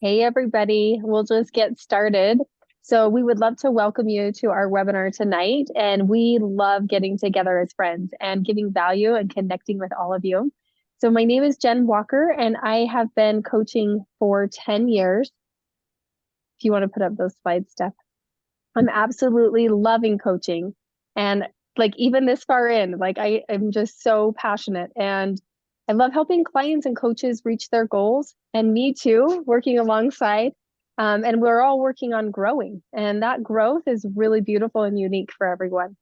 Hey, everybody. We'll just get started. So, we would love to welcome you to our webinar tonight. And we love getting together as friends and giving value and connecting with all of you. So, my name is Jen Walker, and I have been coaching for 10 years. If you want to put up those slides, Steph. I'm absolutely loving coaching. And like even this far in, like I'm just so passionate and I love helping clients and coaches reach their goals and me too, working alongside. And we're all working on growing. And that growth is really beautiful and unique for everyone.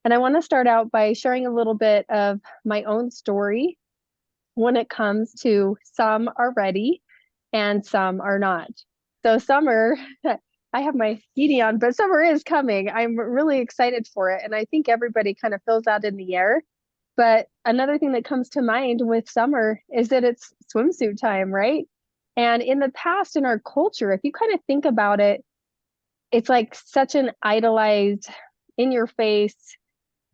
And I want to start out by sharing a little bit of my own story when it comes to some are ready and some are not. So summer, I have my heating on, but summer is coming. I'm really excited for it. And I think everybody kind of feels that in the air. But another thing that comes to mind with summer is that it's swimsuit time, right? And in the past, in our culture, if you kind of think about it, it's like such an idolized, in your face,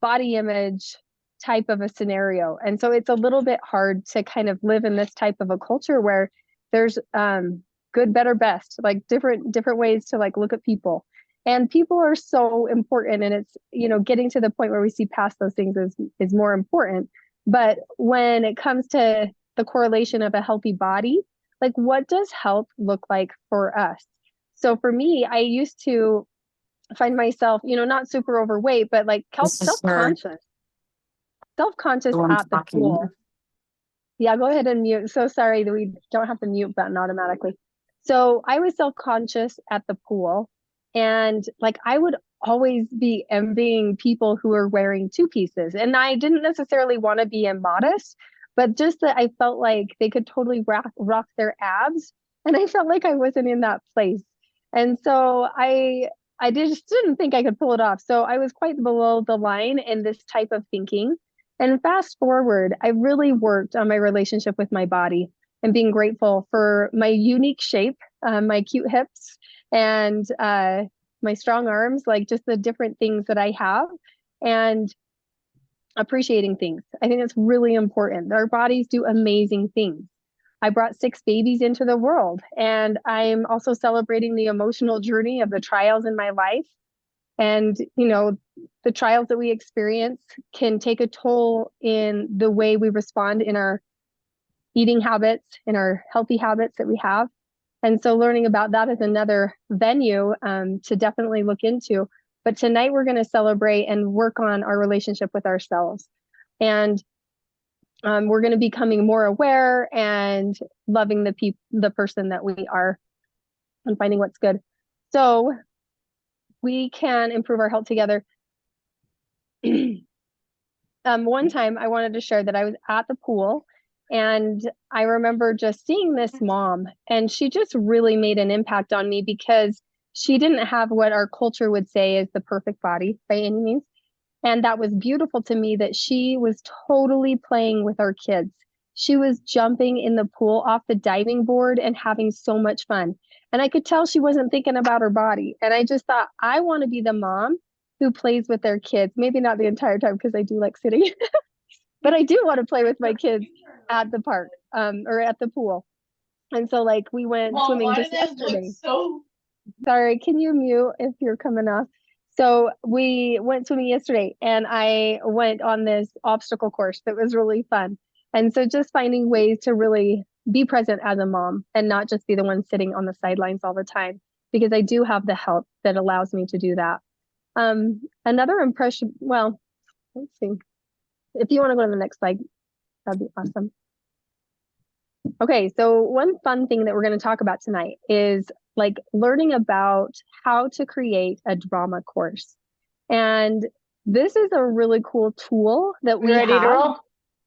body image type of a scenario. And so it's a little bit hard to kind of live in this type of a culture where there's good, better, best, like different ways to like look at people. And people are so important, and it's, getting to the point where we see past those things is more important. But when it comes to the correlation of a healthy body, like what does health look like for us? So for me, I used to find myself, not super overweight, but like This is her, self-conscious, self-conscious the one at the talking. pool. Yeah, go ahead and mute. So sorry that we don't have the mute button automatically. So I was self-conscious at the pool, and like I would always be envying people who are wearing two pieces. And I didn't necessarily want to be immodest, but just that I felt like they could totally rock their abs. And I felt like I wasn't in that place. And so I just didn't think I could pull it off. So I was quite below the line in this type of thinking. And fast forward, I really worked on my relationship with my body and being grateful for my unique shape, my cute hips, and my strong arms, like just the different things that I have, and appreciating things. I think that's really important. Our bodies do amazing things. I brought six babies into the world, and I'm also celebrating the emotional journey of the trials in my life. And, the trials that we experience can take a toll in the way we respond in our eating habits, in our healthy habits that we have. And so learning about that is another venue to definitely look into. But tonight we're going to celebrate and work on our relationship with ourselves. And we're going to be becoming more aware and loving the person that we are and finding what's good. So we can improve our health together. One time I wanted to share that I was at the pool, and I remember just seeing this mom, and she just really made an impact on me because she didn't have what our culture would say is the perfect body by any means. And that was beautiful to me that she was totally playing with our kids. She was jumping in the pool off the diving board and having so much fun. And I could tell she wasn't thinking about her body. And I just thought, I want to be the mom who plays with their kids. Maybe not the entire time because I do like sitting, but I do want to play with my kids at the park or at the pool. And so like we went swimming just yesterday. Sorry, can you mute if you're coming off? So we went swimming yesterday, and I went on this obstacle course that was really fun. And so just finding ways to really be present as a mom and not just be the one sitting on the sidelines all the time, because I do have the help that allows me to do that. Another impression, well, let's see. If you want to go to the next slide, that'd be awesome. Okay, so one fun thing that we're going to talk about tonight is like learning about how to create a drama course. And this is a really cool tool that we ready have. to roll?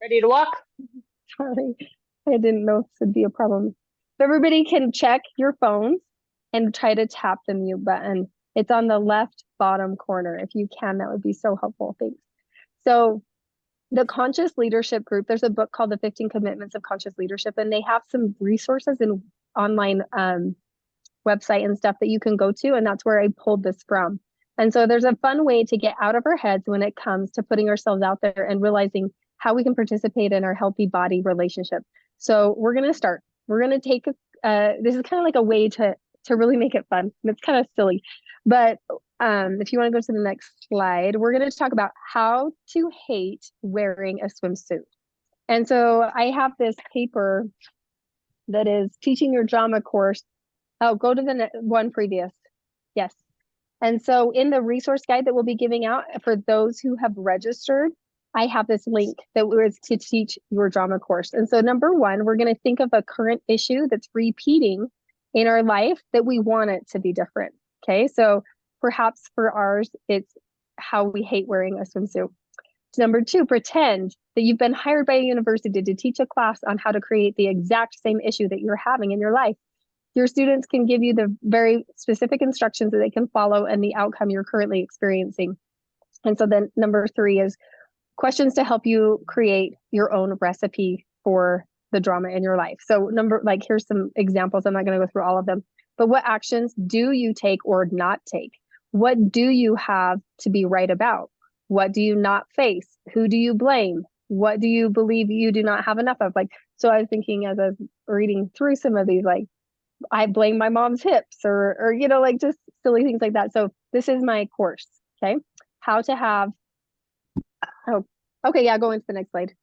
Ready to walk? Sorry, I didn't know this would be a problem. So everybody can check your phones and try to tap the mute button. It's on the left bottom corner. If you can, that would be so helpful. Thanks. So the Conscious Leadership Group, there's a book called The 15 Commitments of Conscious Leadership, and they have some resources and online website and stuff that you can go to, and that's where I pulled this from. And so there's a fun way to get out of our heads when it comes to putting ourselves out there and realizing how we can participate in our healthy body relationship. So we're going to start. We're going to take this is kind of like a way to really make it fun. It's kind of silly, but if you want to go to the next slide, we're going to talk about how to hate wearing a swimsuit. And so I have this paper that is teaching your drama course. Oh, go to the one previous. Yes. And so in the resource guide that we'll be giving out for those who have registered, I have this link that was to teach your drama course. And so number one, we're going to think of a current issue that's repeating in our life that we want it to be different. Okay. So perhaps for ours, it's how we hate wearing a swimsuit. Number two, pretend that you've been hired by a university to teach a class on how to create the exact same issue that you're having in your life. Your students can give you the very specific instructions that they can follow and the outcome you're currently experiencing. And so then number three is questions to help you create your own recipe for the drama in your life. So here's some examples. I'm not going to go through all of them, but what actions do you take or not take? What do you have to be right about? What do you not face? Who do you blame? What do you believe you do not have enough of? So I was thinking as I was reading through some of these, I blame my mom's hips or just silly things like that. So this is my course. Okay. How to have, oh, okay. Yeah. Go into the next slide.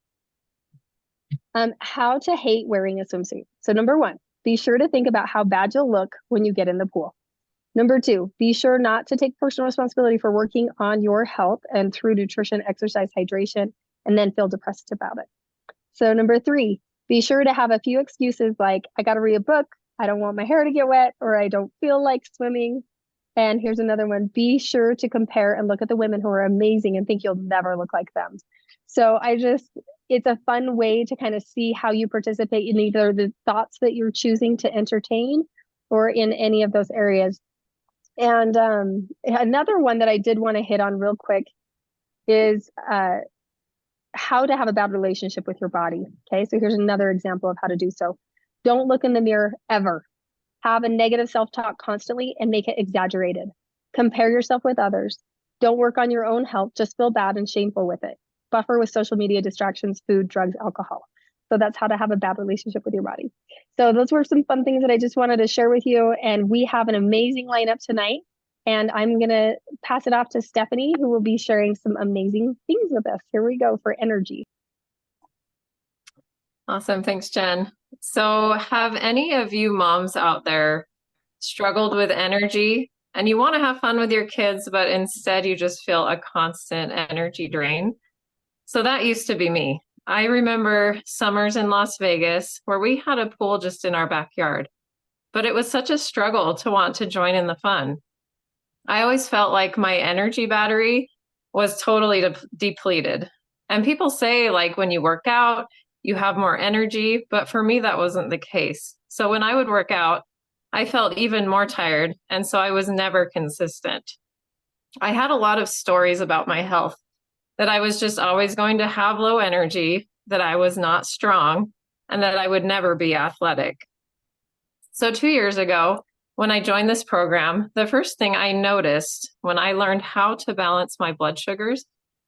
How to hate wearing a swimsuit. So number one, be sure to think about how bad you'll look when you get in the pool. Number two, be sure not to take personal responsibility for working on your health and through nutrition, exercise, hydration, and then feel depressed about it. So number three, be sure to have a few excuses like, I got to read a book, I don't want my hair to get wet, or I don't feel like swimming. And here's another one. Be sure to compare and look at the women who are amazing and think you'll never look like them. So it's a fun way to kind of see how you participate in either the thoughts that you're choosing to entertain or in any of those areas. And another one that I did want to hit on real quick is how to have a bad relationship with your body. Okay, so here's another example of how to do so. Don't look in the mirror ever. Have a negative self-talk constantly and make it exaggerated. Compare yourself with others. Don't work on your own health. Just feel bad and shameful with it. Buffer with social media distractions, food, drugs, alcohol. So that's how to have a bad relationship with your body. So those were some fun things that I just wanted to share with you. And we have an amazing lineup tonight. And I'm going to pass it off to Stephanie, who will be sharing some amazing things with us. Here we go for energy. Awesome. Thanks, Jen. So have any of you moms out there struggled with energy and you want to have fun with your kids, but instead you just feel a constant energy drain? So that used to be me. I remember summers in Las Vegas where we had a pool just in our backyard, but it was such a struggle to want to join in the fun. I always felt like my energy battery was totally depleted. And people say when you work out, you have more energy, but for me, that wasn't the case. So when I would work out, I felt even more tired. And so I was never consistent. I had a lot of stories about my health, that I was just always going to have low energy, that I was not strong, and that I would never be athletic. So 2 years ago, when I joined this program, the first thing I noticed when I learned how to balance my blood sugars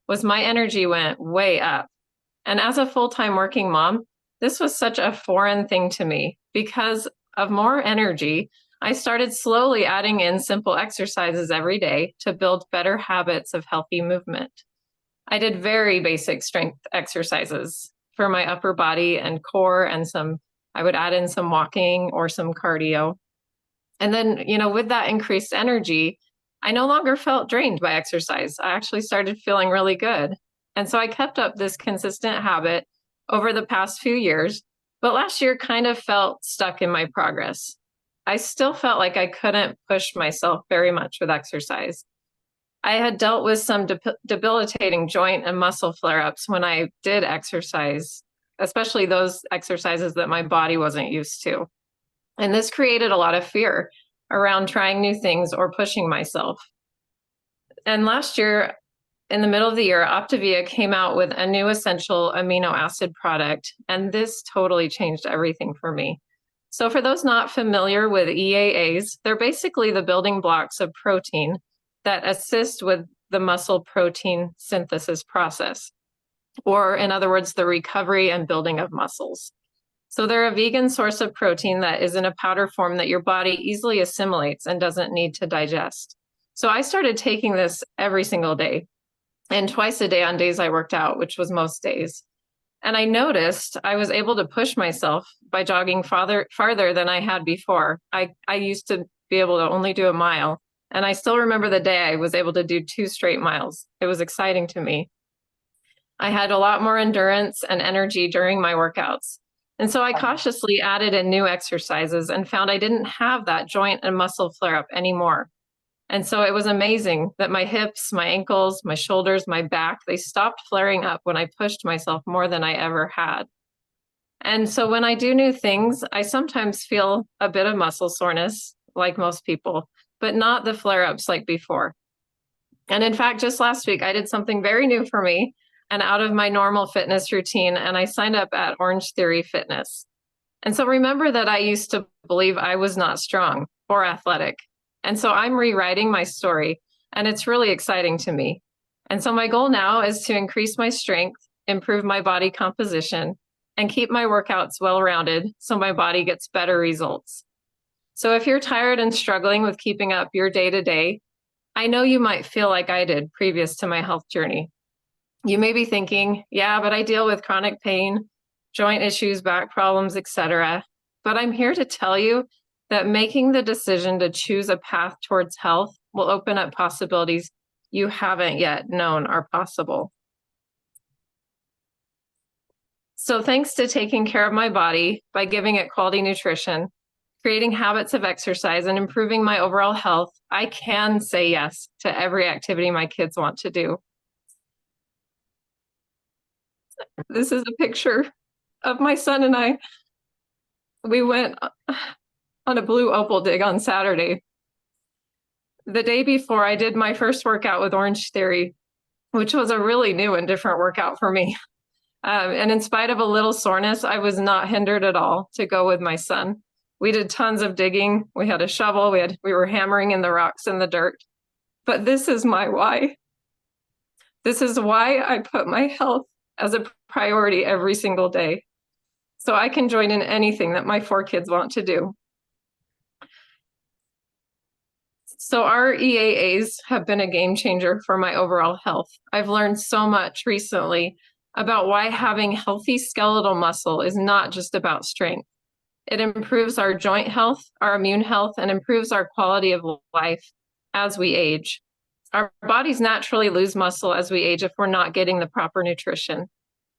was my energy went way up. And as a full-time working mom, this was such a foreign thing to me. Because of more energy, I started slowly adding in simple exercises every day to build better habits of healthy movement. I did very basic strength exercises for my upper body and core, and I would add in some walking or some cardio. And then, with that increased energy, I no longer felt drained by exercise. I actually started feeling really good. And so I kept up this consistent habit over the past few years, but last year kind of felt stuck in my progress. I still felt like I couldn't push myself very much with exercise. I had dealt with some debilitating joint and muscle flare-ups when I did exercise, especially those exercises that my body wasn't used to. And this created a lot of fear around trying new things or pushing myself. And last year, in the middle of the year, Optavia came out with a new essential amino acid product, and this totally changed everything for me. So for those not familiar with EAAs, they're basically the building blocks of protein that assist with the muscle protein synthesis process, or in other words, the recovery and building of muscles. So they're a vegan source of protein that is in a powder form that your body easily assimilates and doesn't need to digest. So I started taking this every single day and twice a day on days I worked out, which was most days. And I noticed I was able to push myself by jogging farther than I had before. I used to be able to only do a mile. And I still remember the day I was able to do 2 straight miles. It was exciting to me. I had a lot more endurance and energy during my workouts. And so I cautiously added in new exercises and found I didn't have that joint and muscle flare up anymore. And so it was amazing that my hips, my ankles, my shoulders, my back, they stopped flaring up when I pushed myself more than I ever had. And so when I do new things, I sometimes feel a bit of muscle soreness, like most people, but not the flare ups like before. And in fact, just last week, I did something very new for me and out of my normal fitness routine, and I signed up at Orange Theory Fitness. And so remember that I used to believe I was not strong or athletic. And so I'm rewriting my story, and it's really exciting to me. And so my goal now is to increase my strength, improve my body composition, and keep my workouts well-rounded so my body gets better results. So if you're tired and struggling with keeping up your day-to-day, I know you might feel like I did previous to my health journey. You may be thinking, yeah, but I deal with chronic pain, joint issues, back problems, etc. But I'm here to tell you that making the decision to choose a path towards health will open up possibilities you haven't yet known are possible. So thanks to taking care of my body by giving it quality nutrition, creating habits of exercise, and improving my overall health, I can say yes to every activity my kids want to do. This is a picture of my son and I. We went on a blue opal dig on Saturday. The day before, I did my first workout with Orange Theory, which was a really new and different workout for me. And in spite of a little soreness, I was not hindered at all to go with my son. We did tons of digging. We had a shovel. We were hammering in the rocks and the dirt. But this is my why. This is why I put my health as a priority every single day, so I can join in anything that my 4 kids want to do. So our EAAs have been a game changer for my overall health. I've learned so much recently about why having healthy skeletal muscle is not just about strength. It improves our joint health, our immune health, and improves our quality of life as we age. Our bodies naturally lose muscle as we age if we're not getting the proper nutrition.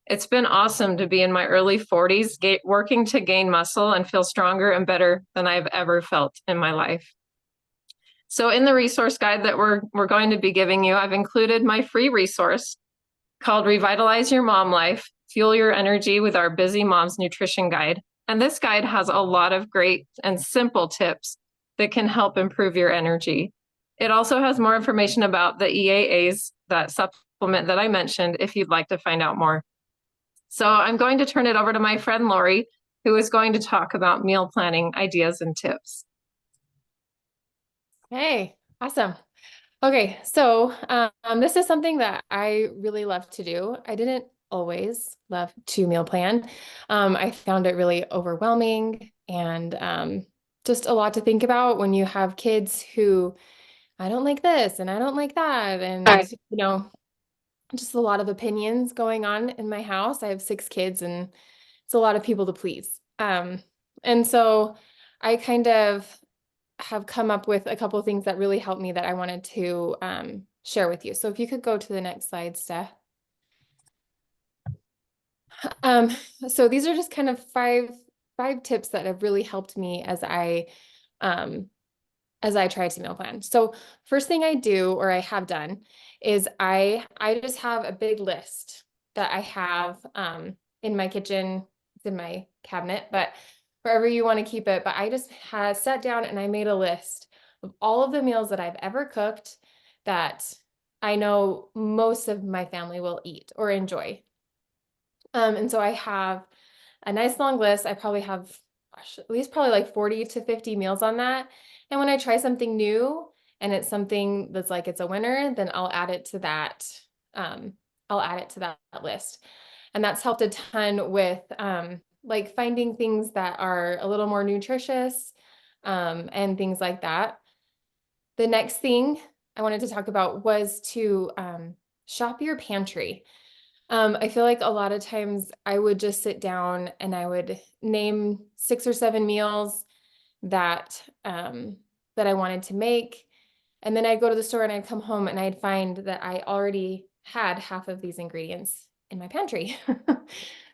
It's been awesome to be in my early 40s, working to gain muscle and feel stronger and better than I've ever felt in my life. So in the resource guide that we're going to be giving you, I've included my free resource called Revitalize Your Mom Life, Fuel Your Energy with Our Busy Moms Nutrition Guide. And this guide has a lot of great and simple tips that can help improve your energy. It also has more information about the EAAs, that supplement that I mentioned, if you'd like to find out more. So I'm going to turn it over to my friend Lori, who is going to talk about meal planning ideas and tips. Hey, awesome. Okay, so this is something that I really love to do. I didn't always love to meal plan. I found it really overwhelming and just a lot to think about when you have kids who, I don't like this and I don't like that. And, you know, just a lot of opinions going on in my house. I have 6 kids and it's a lot of people to please. And so I kind of have come up with a couple of things that really helped me that I wanted to share with you. So if you could go to the next slide, Steph. So these are just kind of five tips that have really helped me as I try to meal plan. So first thing I do, or I have done, is I just have a big list that I have in my kitchen. It's in my cabinet, but wherever you want to keep it. But I just sat down and I made a list of all of the meals that I've ever cooked that I know most of my family will eat or enjoy. And so I have a nice long list. I probably have at least probably like 40 to 50 meals on that. And when I try something new and it's something that's like, it's a winner, then I'll add it to that. I'll add it to that list. And that's helped a ton with like finding things that are a little more nutritious, and things like that. The next thing I wanted to talk about was to shop your pantry. I feel like a lot of times I would just sit down and I would name 6 or 7 meals that that I wanted to make. And then I'd go to the store and I'd come home and I'd find that I already had half of these ingredients in my pantry.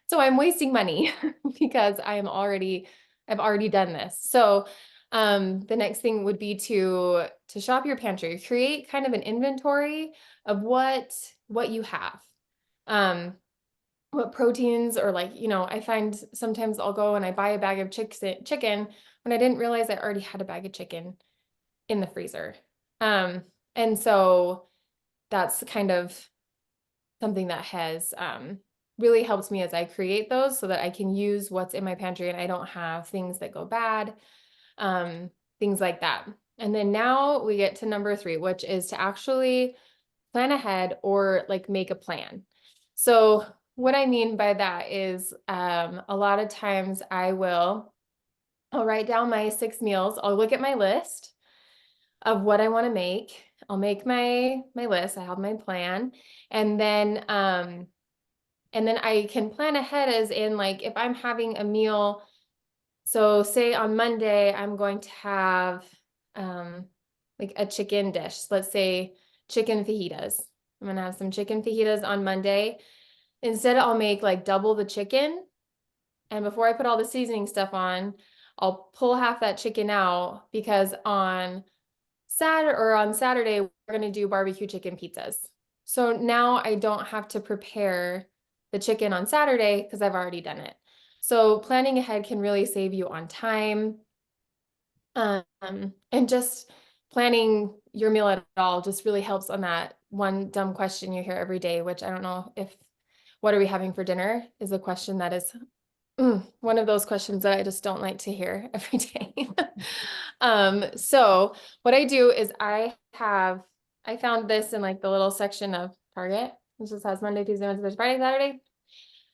So I'm wasting money because I've already done this. So the next thing would be to shop your pantry, create kind of an inventory of what you have. What proteins, or like, I find sometimes I'll go and I buy a bag of chicken when I didn't realize I already had a bag of chicken in the freezer. And so that's kind of something that has really helped me as I create those so that I can use what's in my pantry and I don't have things that go bad, things like that. And then now we get to number 3, which is to actually plan ahead or like make a plan. So what I mean by that is a lot of times I'll write down my 6 meals. I'll look at my list of what I want to make. I'll make my list. I have my plan. And then I can plan ahead, as in, like, if I'm having a meal, so say on Monday I'm going to have like a chicken dish. Let's say chicken fajitas. I'm gonna have some chicken fajitas on Monday. Instead, I'll make like double the chicken. And before I put all the seasoning stuff on, I'll pull half that chicken out, because on Saturday, we're gonna do barbecue chicken pizzas. So now I don't have to prepare the chicken on Saturday because I've already done it. So planning ahead can really save you on time. And just planning your meal at all just really helps on that one dumb question you hear every day, which I don't know if what are we having for dinner is a question that is one of those questions that I just don't like to hear every day. So what I do is I found this in like the little section of Target. It just has Monday, Tuesday, Wednesday, Thursday, Friday, Saturday,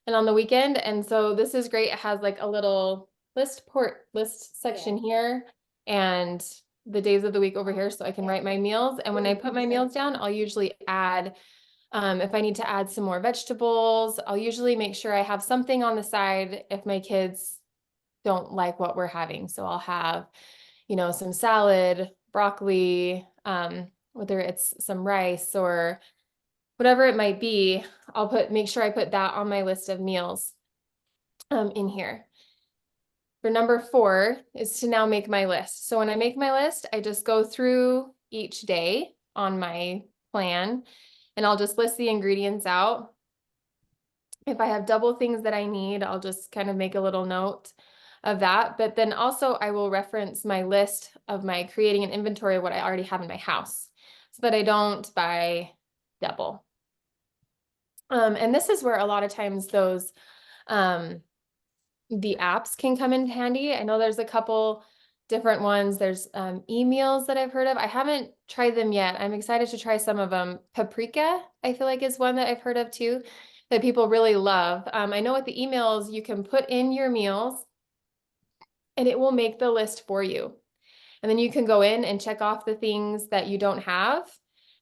and on the weekend. And so this is great. It has like a little list section here and the days of the week over here, so I can write my meals. And when I put my meals down, I'll usually add, if I need to add some more vegetables, I'll usually make sure I have something on the side if my kids don't like what we're having. So I'll have, some salad, broccoli, whether it's some rice or whatever it might be, I'll make sure I put that on my list of meals in here. For number 4 is to now make my list. So when I make my list, I just go through each day on my plan and I'll just list the ingredients out. If I have double things that I need, I'll just kind of make a little note of that. But then also I will reference my list of my creating an inventory of what I already have in my house so that I don't buy double. And this is where a lot of times those the apps can come in handy. I know there's a couple different ones. There's e-meals that I've heard of. I haven't tried them yet. I'm excited to try some of them. Paprika, I feel like, is one that I've heard of too, that people really love. I know with the emails, you can put in your meals and it will make the list for you. And then you can go in and check off the things that you don't have.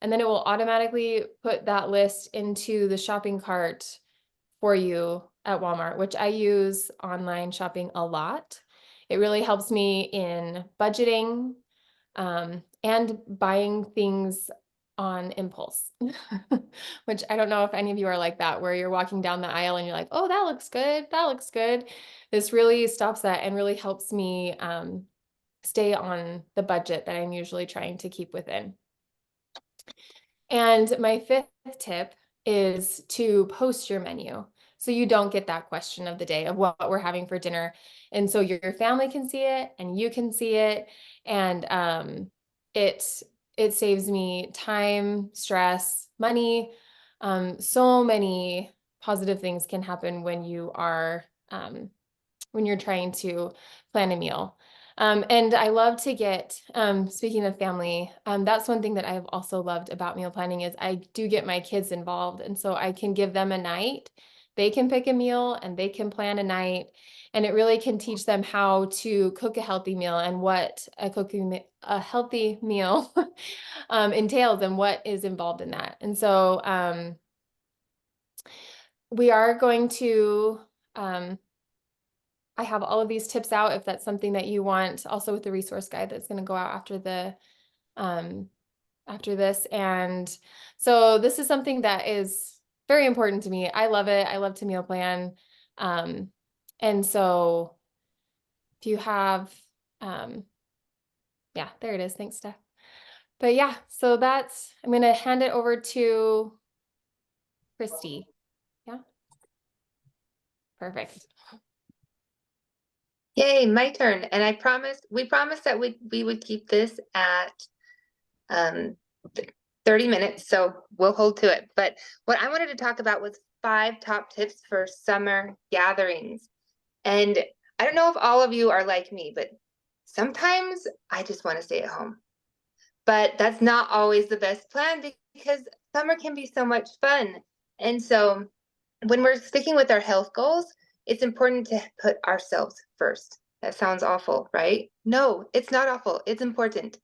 And then it will automatically put that list into the shopping cart for you at Walmart, which I use online shopping a lot. It really helps me in budgeting and buying things on impulse, which I don't know if any of you are like that, where you're walking down the aisle and you're like, oh, that looks good. That looks good. This really stops that and really helps me stay on the budget that I'm usually trying to keep within. And my 5th tip is to post your menu, so you don't get that question of the day of what we're having for dinner. And so your family can see it and you can see it. And it saves me time, stress, money. So many positive things can happen when you are when you're trying to plan a meal. And I love to get, speaking of family, that's one thing that I've also loved about meal planning is I do get my kids involved. And so I can give them a night they can pick a meal and they can plan a night. And it really can teach them how to cook a healthy meal and what a healthy meal entails and what is involved in that. And so we are going to, I have all of these tips out if that's something that you want, also with the resource guide that's going to go out after this. And so this is something that is very important to me. I love it. I love to meal plan. And so if you have, yeah, there it is. Thanks, Steph. But yeah, so I'm going to hand it over to Christy. Yeah. Perfect. Yay, my turn. And we promised that we would keep this at 30 minutes, so we'll hold to it. But what I wanted to talk about was 5 top tips for summer gatherings. And I don't know if all of you are like me, but sometimes I just want to stay at home. But that's not always the best plan because summer can be so much fun. And so when we're sticking with our health goals, it's important to put ourselves first. That sounds awful, right? No, it's not awful. It's important.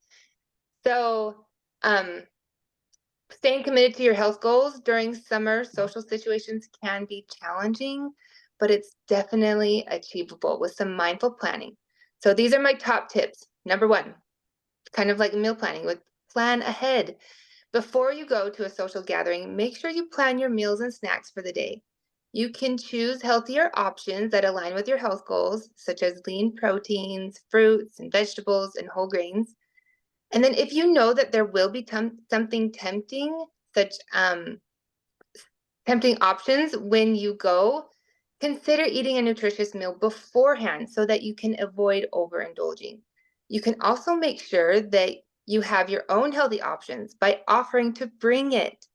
So, staying committed to your health goals during summer social situations can be challenging, but it's definitely achievable with some mindful planning. So these are my top tips. Number 1, kind of like meal planning, with plan ahead. Before you go to a social gathering, make sure you plan your meals and snacks for the day. You can choose healthier options that align with your health goals, such as lean proteins, fruits and vegetables, and whole grains. And then if you know that there will be something tempting, such tempting options when you go, consider eating a nutritious meal beforehand so that you can avoid overindulging. You can also make sure that you have your own healthy options by offering to bring it.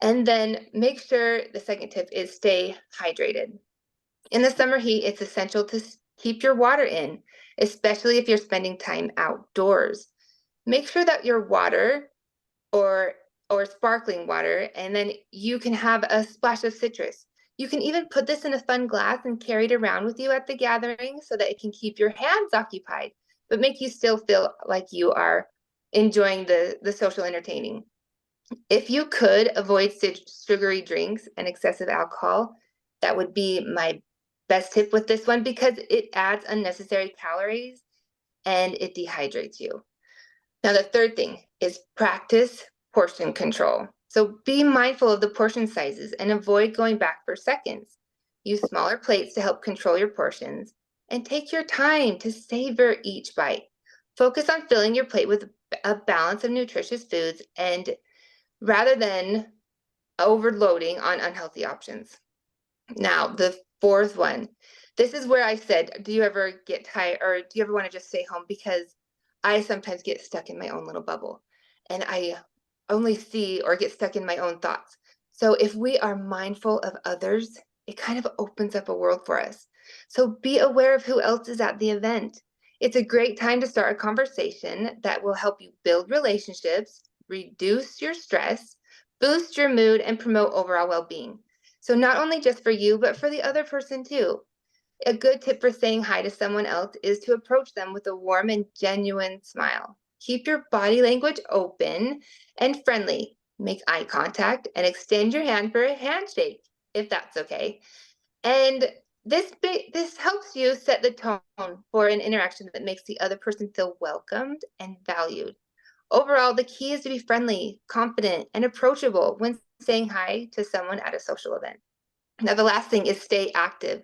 And then make sure, the second tip is stay hydrated. In the summer heat, it's essential to keep your water in, especially if you're spending time outdoors. Make sure that your water or sparkling water, and then you can have a splash of citrus. You can even put this in a fun glass and carry it around with you at the gathering so that it can keep your hands occupied, but make you still feel like you are enjoying the social entertaining. If you could avoid sugary drinks and excessive alcohol, that would be my best tip with this one because it adds unnecessary calories and it dehydrates you. Now, the third thing is practice portion control. So be mindful of the portion sizes and avoid going back for seconds. Use smaller plates to help control your portions and take your time to savor each bite. Focus on filling your plate with a balance of nutritious foods and rather than overloading on unhealthy options. Now, the fourth one, this is where I said, do you ever get tired or do you ever want to just stay home? Because I sometimes get stuck in my own little bubble and I only see or get stuck in my own thoughts. So if we are mindful of others, it kind of opens up a world for us. So be aware of who else is at the event. It's a great time to start a conversation that will help you build relationships, reduce your stress, boost your mood, and promote overall well-being. So not only just for you, but for the other person too. A good tip for saying hi to someone else is to approach them with a warm and genuine smile. Keep your body language open and friendly. Make eye contact and extend your hand for a handshake, if that's okay. And this helps you set the tone for an interaction that makes the other person feel welcomed and valued. Overall, the key is to be friendly, confident, and approachable when saying hi to someone at a social event. Now, the last thing is stay active.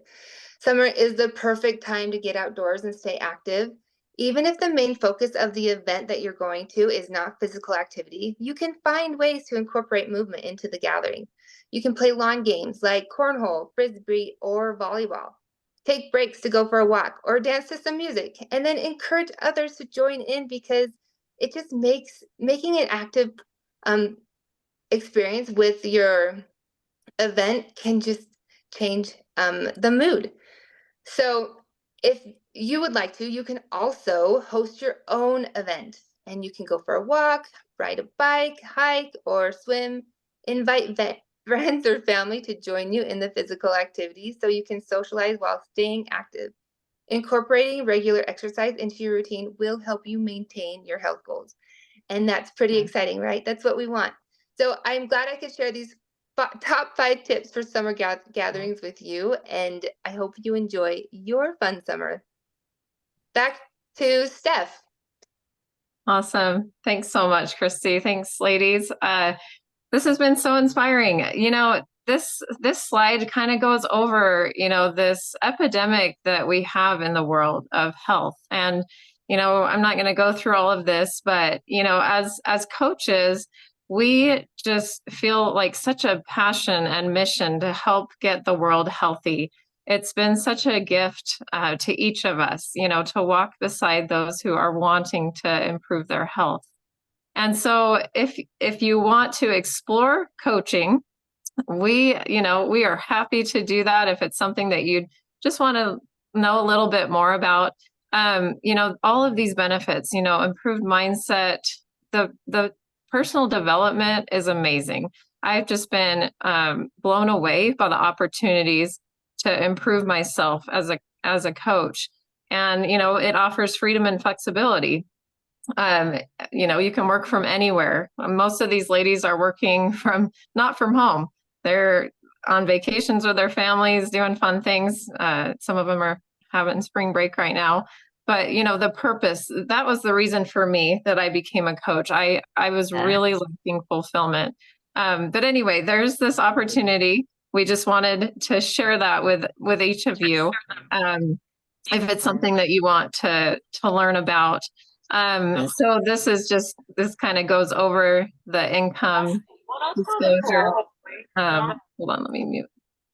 Summer is the perfect time to get outdoors and stay active. Even if the main focus of the event that you're going to is not physical activity, you can find ways to incorporate movement into the gathering. You can play lawn games like cornhole, frisbee, or volleyball. Take breaks to go for a walk or dance to some music, and then encourage others to join in because it just makes making an active experience with your event can just change the mood. So if you would like to, you can also host your own event and you can go for a walk, ride a bike, hike, or swim. Invite friends or family to join you in the physical activities so you can socialize while staying active. Incorporating regular exercise into your routine will help you maintain your health goals. And that's pretty exciting, right? That's what we want. So I'm glad I could share these top 5 tips for summer gatherings with you, and I hope you enjoy your fun summer. Back to Steph. Awesome. Thanks so much, Christy. Thanks, ladies. This has been so inspiring. You know, this slide kind of goes over, you know, this epidemic that we have in the world of health. And, you know, I'm not going to go through all of this, but, you know, as coaches, we just feel like such a passion and mission to help get the world healthy. It's been such a gift to each of us, you know, to walk beside those who are wanting to improve their health. And so if you want to explore coaching, we are happy to do that. If it's something that you just want to know a little bit more about, you know, all of these benefits, you know, improved mindset, the personal development is amazing. I've just been blown away by the opportunities to improve myself as a coach. And, you know, it offers freedom and flexibility. You know, you can work from anywhere. Most of these ladies are working not from home. They're on vacations with their families, doing fun things. Some of them are having spring break right now. But, you know, the purpose, that was the reason for me that I became a coach. I was really looking fulfillment. But anyway, there's this opportunity. We just wanted to share that with each of you. If it's something that you want to learn about. So this kind of goes over the income disclosure. Hold on, let me mute.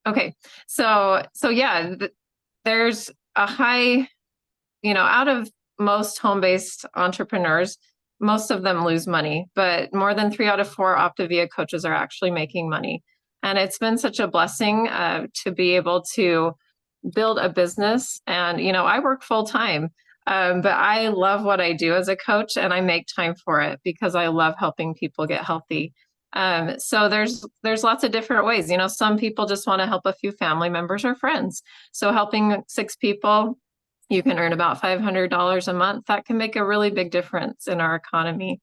Okay. So yeah, there's a high, you know, out of most home-based entrepreneurs, most of them lose money, but more than 3 out of 4 Optavia coaches are actually making money. And it's been such a blessing to be able to build a business. And, you know, I work full time, but I love what I do as a coach, and I make time for it because I love helping people get healthy. So there's lots of different ways. You know, some people just want to help a few family members or friends. So helping 6 people, you can earn about $500 a month. That can make a really big difference in our economy.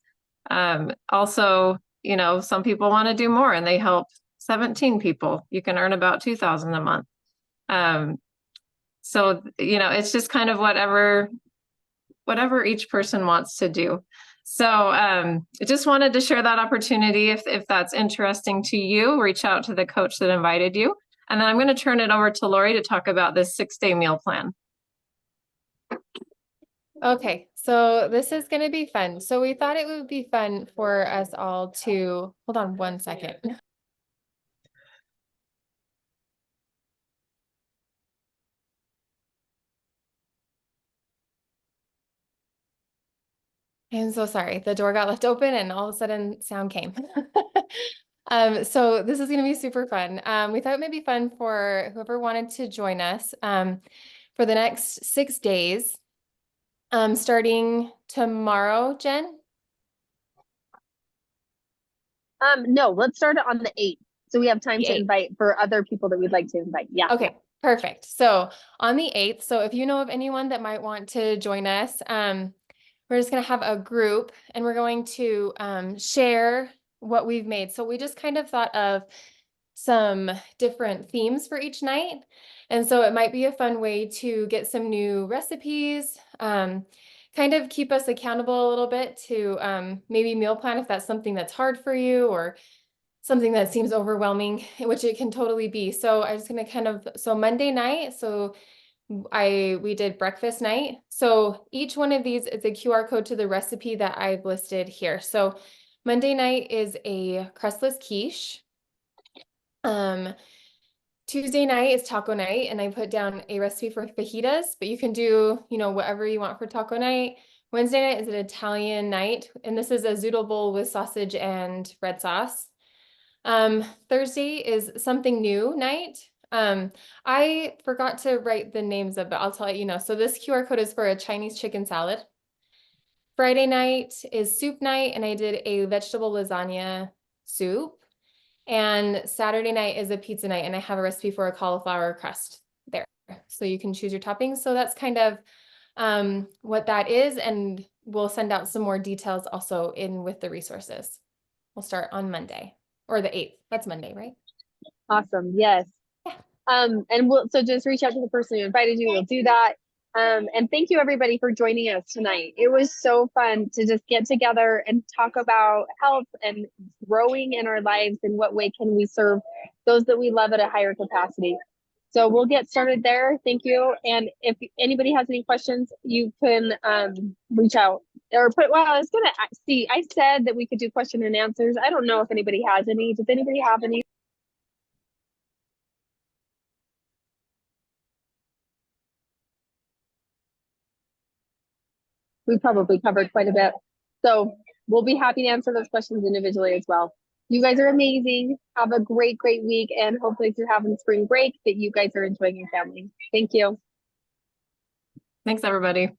Also, you know, some people want to do more and they help 17 people. You can earn about $2,000 a month. So, you know, it's just kind of whatever each person wants to do. So I just wanted to share that opportunity. If that's interesting to you, reach out to the coach that invited you. And then I'm going to turn it over to Lori to talk about this 6-day meal plan. Okay, so this is going to be fun. So we thought it would be fun for us all to, hold on one second. I'm so sorry. The door got left open and all of a sudden sound came. So this is going to be super fun. We thought it might be fun for whoever wanted to join us for the next 6 days, starting tomorrow, Jen? No, let's start it on the 8th. So we have time The to 8th. invite for other people that we'd like to invite. Yeah. Okay, perfect. So on the 8th, so if you know of anyone that might want to join us, we're just going to have a group and we're going to share what we've made. So we just kind of thought of some different themes for each night. And so it might be a fun way to get some new recipes, kind of keep us accountable a little bit to maybe meal plan if that's something that's hard for you or something that seems overwhelming, which it can totally be. So I'm just going to so Monday night, so we did breakfast night. So each one of these is a QR code to the recipe that I've listed here. So Monday night is a crustless quiche. Tuesday night is taco night, and I put down a recipe for fajitas, but you can do, you know, whatever you want for taco night. Wednesday night is an Italian night, and this is a zoodle bowl with sausage and red sauce. Thursday is something new night. I forgot to write the names of it. I'll tell you know. So this QR code is for a Chinese chicken salad. Friday night is soup night, and I did a vegetable lasagna soup. And Saturday night is a pizza night, and I have a recipe for a cauliflower crust there. So you can choose your toppings. So that's kind of what that is. And we'll send out some more details also in with the resources. We'll start on Monday or the 8th. That's Monday, right? Awesome. Yes. Yeah. And so just reach out to the person who invited you. We'll do that. And thank you everybody for joining us tonight. It was so fun to just get together and talk about health and growing in our lives and what way can we serve those that we love at a higher capacity. So we'll get started there. Thank you. And if anybody has any questions, you can reach out or I was gonna see, I said that we could do question and answers. I don't know if anybody has any. Does anybody have any? We probably covered quite a bit. So we'll be happy to answer those questions individually as well. You guys are amazing. Have a great, great week. And hopefully if you're having spring break that you guys are enjoying your family. Thank you. Thanks, everybody.